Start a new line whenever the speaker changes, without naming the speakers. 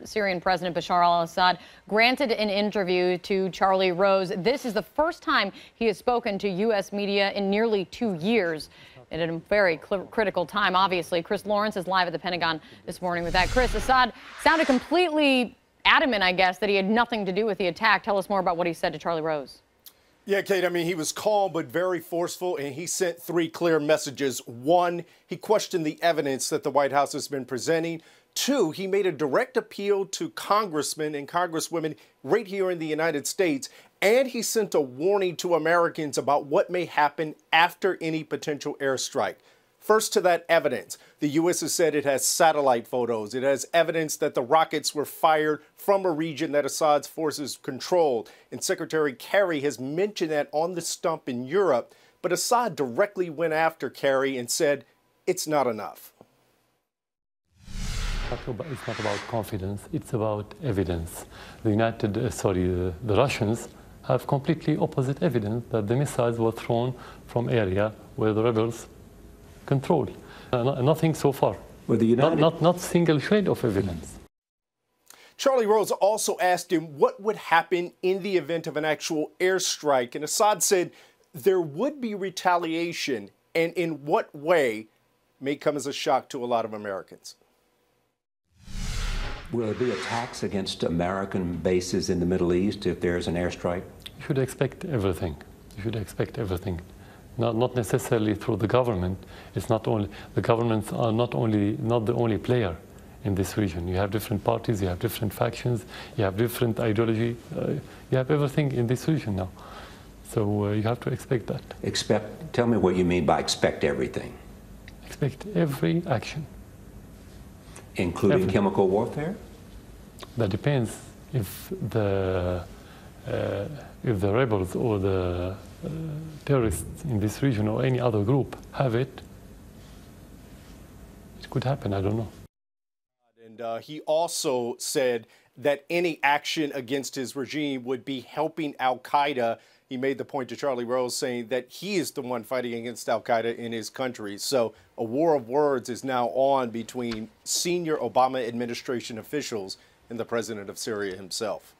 Syrian President Bashar al-Assad granted an interview to Charlie Rose. This is the first time he has spoken to U.S. media in nearly 2 years. And at a very critical time, obviously. Chris Lawrence is live at the Pentagon this morning with that. Chris, Assad sounded completely adamant, I guess, that he had nothing to do with the attack. Tell us more about what he said to Charlie Rose.
Yeah, Kate, I mean, he was calm but very forceful, and he sent 3 clear messages. 1, he questioned the evidence that the White House has been presenting. 2, he made a direct appeal to congressmen and congresswomen right here in the United States, and he sent a warning to Americans about what may happen after any potential airstrike. First, to that evidence. The U.S. has said it has satellite photos. It has evidence that the rockets were fired from a region that Assad's forces controlled. And Secretary Kerry has mentioned that on the stump in Europe. But Assad directly went after Kerry and said it's not enough.
It's not about confidence, it's about evidence. The Russians have completely opposite evidence that the missiles were thrown from area where the rebels control. Nothing so far.
Well,
not single shred of evidence.
Charlie Rose also asked him what would happen in the event of an actual airstrike. And Assad said there would be retaliation, and in what way may come as a shock to a lot of Americans.
Will there be attacks against American bases in the Middle East if there's an airstrike?
You should expect everything. You should expect everything. Not necessarily through the government. It's not only the governments are not the only player in this region. You have different parties, you have different factions, you have different ideology. You have everything in this region now. So you have to expect that.
Tell me what you mean by expect everything.
Expect every action.
Including chemical warfare?
That depends if the rebels or the terrorists in this region or any other group have it. It could happen, I don't know.
And he also said that any action against his regime would be helping Al-Qaeda. He made the point to Charlie Rose saying that he is the one fighting against Al-Qaeda in his country. So a war of words is now on between senior Obama administration officials and the president of Syria himself.